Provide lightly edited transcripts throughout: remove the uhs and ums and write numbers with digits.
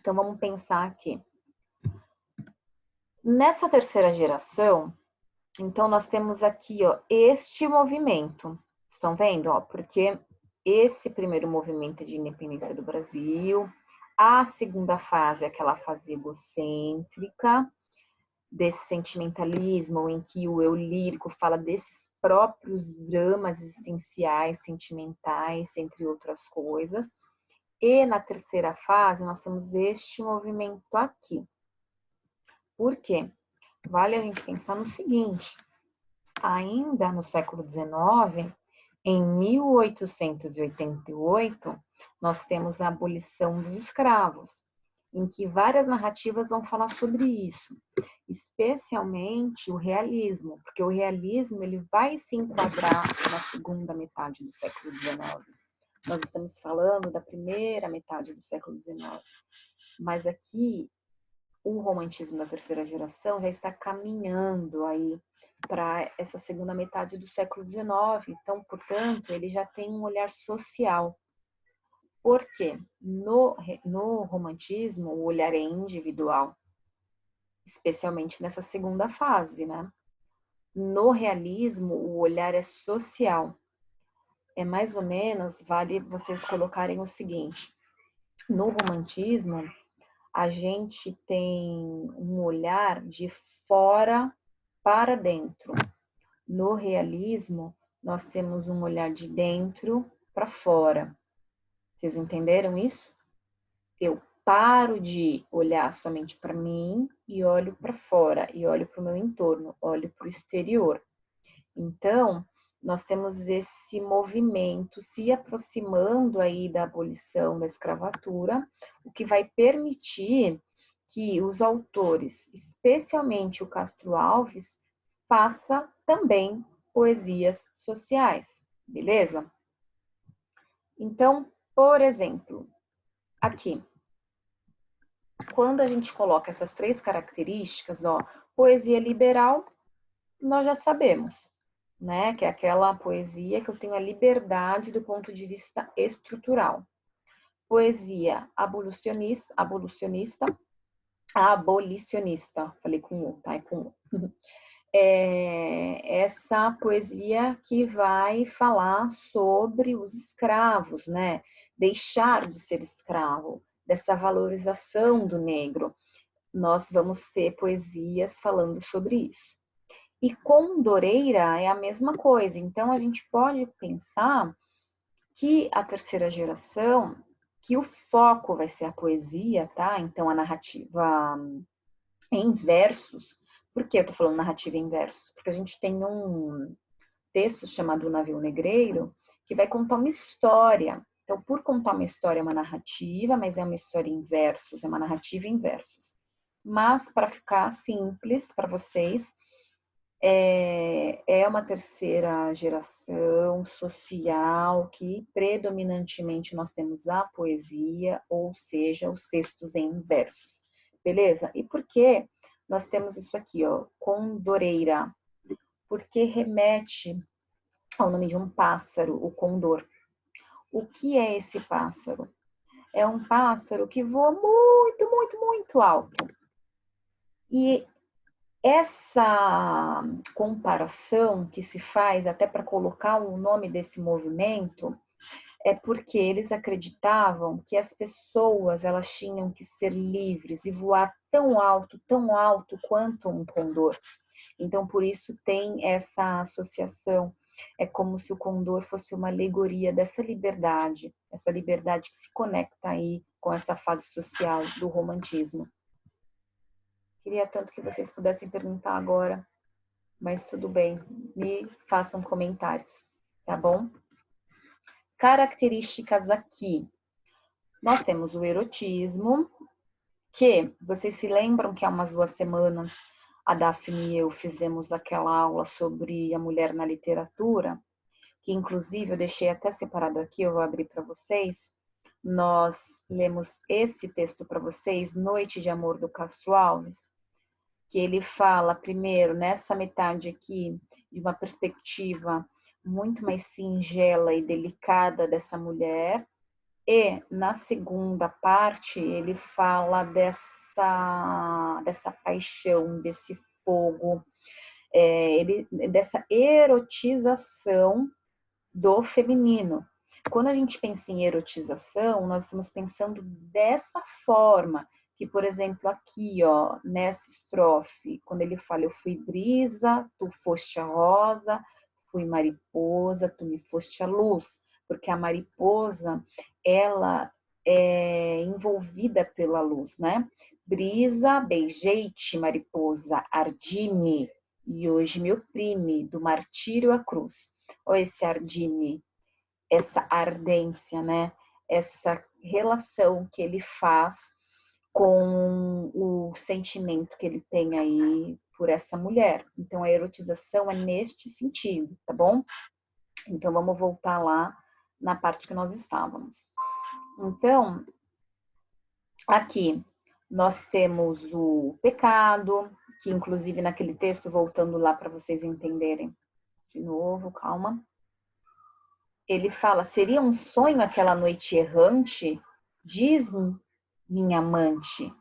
Então, vamos pensar aqui. Nessa terceira geração, então, nós temos aqui, ó, este movimento. Estão vendo? Ó, porque esse primeiro movimento é de independência do Brasil. A segunda fase é aquela fase egocêntrica, desse sentimentalismo, em que o eu lírico fala desses próprios dramas existenciais, sentimentais, entre outras coisas. E na terceira fase, nós temos este movimento aqui. Por quê? Vale a gente pensar no seguinte: ainda no século XIX, em 1888, nós temos a abolição dos escravos, em que várias narrativas vão falar sobre isso, especialmente o realismo, porque o realismo ele vai se enquadrar na segunda metade do século XIX. Nós estamos falando da primeira metade do século XIX, mas aqui o romantismo da terceira geração já está caminhando aí para essa segunda metade do século XIX. Então, portanto, ele já tem um olhar social. Por quê? No romantismo, o olhar é individual, especialmente nessa segunda fase, né? No realismo, o olhar é social. É mais ou menos, vale vocês colocarem o seguinte: no romantismo, a gente tem um olhar de fora para dentro. No realismo, nós temos um olhar de dentro para fora. Vocês entenderam isso? Eu paro de olhar somente para mim e olho para fora, e olho para o meu entorno, olho para o exterior. Então, nós temos esse movimento se aproximando aí da abolição da escravatura, o que vai permitir que os autores, especialmente o Castro Alves, faça também poesias sociais, beleza? Então, por exemplo, aqui, quando a gente coloca essas três características, ó, poesia liberal, nós já sabemos, né, que é aquela poesia que eu tenho a liberdade do ponto de vista estrutural. Poesia abolicionista, falei com o, tá? É com o. Essa poesia que vai falar sobre os escravos, né? Deixar de ser escravo, dessa valorização do negro. Nós vamos ter poesias falando sobre isso. E Condoreira é a mesma coisa. Então, a gente pode pensar que a terceira geração, que o foco vai ser a poesia, tá? Então, a narrativa em versos. Por que eu tô falando narrativa em versos? Porque a gente tem um texto chamado O Navio Negreiro, que vai contar uma história. Então, por contar uma história, é uma narrativa, mas é uma história em versos, é uma narrativa em versos. Mas, para ficar simples para vocês, é uma terceira geração social que predominantemente nós temos a poesia, ou seja, os textos em versos. Beleza? E por que nós temos isso aqui, ó, condoreira? Porque remete ao nome de um pássaro, o condor. O que é esse pássaro? É um pássaro que voa muito, muito, muito alto. E essa comparação que se faz até para colocar o nome desse movimento é porque eles acreditavam que as pessoas elas tinham que ser livres e voar tão alto quanto um condor. Então, por isso tem essa associação. É como se o condor fosse uma alegoria dessa liberdade, essa liberdade que se conecta aí com essa fase social do romantismo. Queria tanto que vocês pudessem perguntar agora, mas tudo bem, me façam comentários, tá bom? Características aqui. Nós temos o erotismo, que vocês se lembram que há umas 2 semanas a Daphne e eu fizemos aquela aula sobre a mulher na literatura, que inclusive eu deixei até separado aqui, eu vou abrir para vocês. Nós lemos esse texto para vocês, Noite de Amor, do Castro Alves, que ele fala primeiro nessa metade aqui de uma perspectiva muito mais singela e delicada dessa mulher, E na segunda parte ele fala dessa paixão, desse fogo, dessa erotização do feminino. Quando a gente pensa em erotização, nós estamos pensando dessa forma, que, por exemplo, aqui, ó, nessa estrofe, quando ele fala, eu fui brisa, tu foste a rosa, fui mariposa, tu me foste a luz, porque a mariposa, ela é envolvida pela luz, né? Brisa, beijei-te, mariposa, ardi-me, e hoje me oprime, do martírio à cruz. Olha esse ardi-me, essa ardência, né? Essa relação que ele faz com o sentimento que ele tem aí por essa mulher. Então, a erotização é neste sentido, tá bom? Então, vamos voltar lá na parte que nós estávamos. Então, aqui nós temos o pecado, que inclusive naquele texto, voltando lá para vocês entenderem de novo, calma. Ele fala, seria um sonho aquela noite errante? Diz-me, minha amante.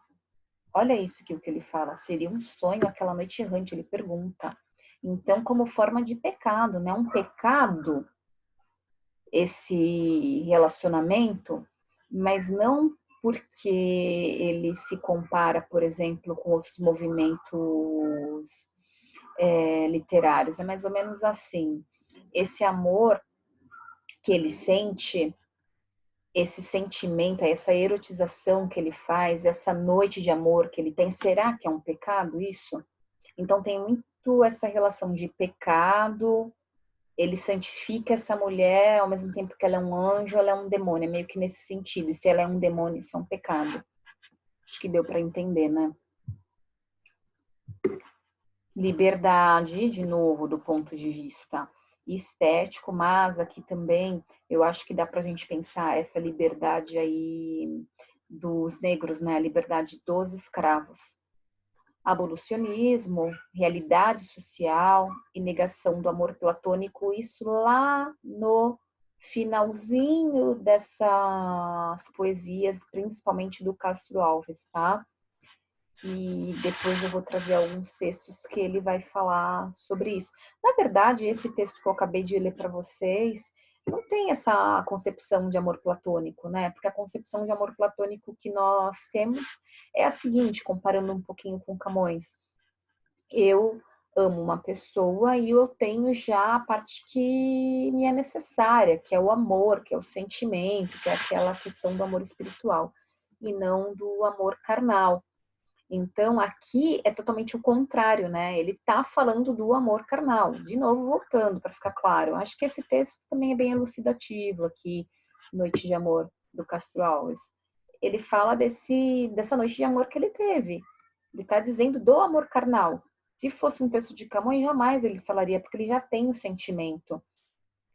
Olha isso que ele fala, seria um sonho aquela noite errante, ele pergunta. Então, como forma de pecado, né? Um pecado, esse relacionamento, mas não porque ele se compara, por exemplo, com outros movimentos literários. É mais ou menos assim. Esse amor que ele sente, esse sentimento, essa erotização que ele faz, essa noite de amor que ele tem, será que é um pecado isso? Então tem muito essa relação de pecado, ele santifica essa mulher, ao mesmo tempo que ela é um anjo, ela é um demônio, é meio que nesse sentido. E se ela é um demônio, isso é um pecado. Acho que deu para entender, né? Liberdade, de novo, do ponto de vista estético, mas aqui também eu acho que dá para a gente pensar essa liberdade aí dos negros, né? A liberdade dos escravos. Abolicionismo, realidade social e negação do amor platônico, isso lá no finalzinho dessas poesias, principalmente do Castro Alves, tá? Que depois eu vou trazer alguns textos que ele vai falar sobre isso. Na verdade, esse texto que eu acabei de ler para vocês não tem essa concepção de amor platônico, né? Porque a concepção de amor platônico que nós temos é a seguinte, comparando um pouquinho com Camões. Eu amo uma pessoa e eu tenho já a parte que me é necessária, que é o amor, que é o sentimento, que é aquela questão do amor espiritual, e não do amor carnal. Então, aqui é totalmente o contrário, né? Ele está falando do amor carnal. De novo, voltando para ficar claro. Acho que esse texto também é bem elucidativo aqui, Noite de Amor, do Castro Alves. Ele fala dessa noite de amor que ele teve. Ele está dizendo do amor carnal. Se fosse um texto de Camões, jamais ele falaria, porque ele já tem o sentimento.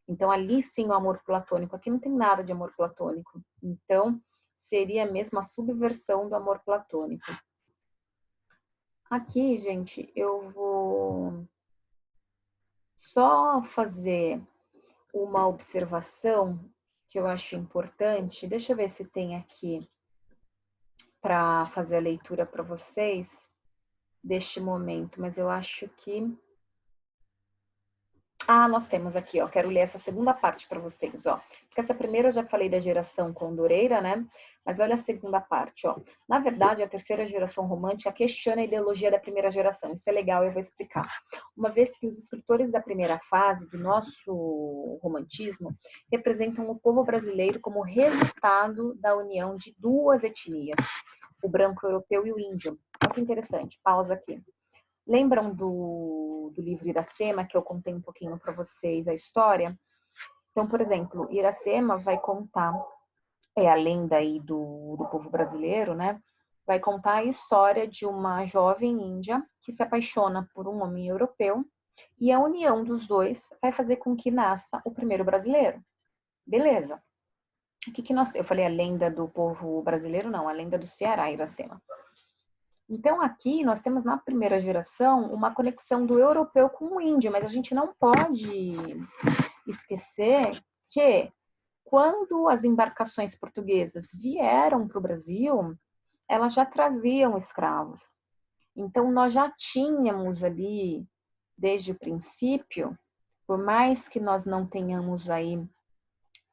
Então, ali sim o amor platônico. Aqui não tem nada de amor platônico. Então, seria mesmo a subversão do amor platônico. Aqui, gente, eu vou só fazer uma observação que eu acho importante. Deixa eu ver se tem aqui para fazer a leitura para vocês deste momento, mas eu acho que nós temos aqui, ó. Quero ler essa segunda parte para vocês, ó. Porque essa primeira eu já falei da geração condoreira, né? Mas olha a segunda parte, ó. Na verdade, a terceira geração romântica questiona a ideologia da primeira geração. Isso é legal, eu vou explicar. Uma vez que os escritores da primeira fase do nosso romantismo representam o povo brasileiro como resultado da união de duas etnias, o branco europeu e o índio. Olha que interessante. Pausa aqui. Lembram do livro Iracema, que eu contei um pouquinho para vocês a história? Então, por exemplo, Iracema vai contar, é a lenda aí do povo brasileiro, né? Vai contar a história de uma jovem índia que se apaixona por um homem europeu e a união dos dois vai fazer com que nasça o primeiro brasileiro. Beleza. O que nós... Eu falei a lenda do povo brasileiro? Não, a lenda do Ceará, Iracema. Então, aqui nós temos na primeira geração uma conexão do europeu com o índio, mas a gente não pode esquecer que quando as embarcações portuguesas vieram para o Brasil, elas já traziam escravos. Então, nós já tínhamos ali, desde o princípio, por mais que nós não tenhamos aí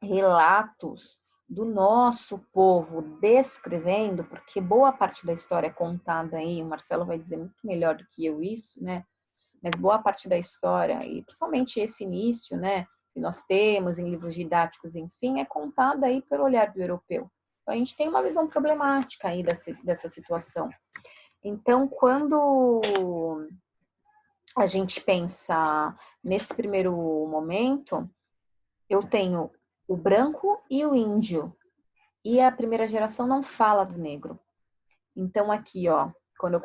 relatos do nosso povo descrevendo, porque boa parte da história é contada aí, o Marcelo vai dizer muito melhor do que eu isso, né? Mas boa parte da história, e principalmente esse início, né, que nós temos em livros didáticos, enfim, é contada aí pelo olhar do europeu. Então, a gente tem uma visão problemática aí dessa situação. Então, quando a gente pensa nesse primeiro momento, eu tenho o branco e o índio. E a primeira geração não fala do negro. Então, aqui, ó, quando eu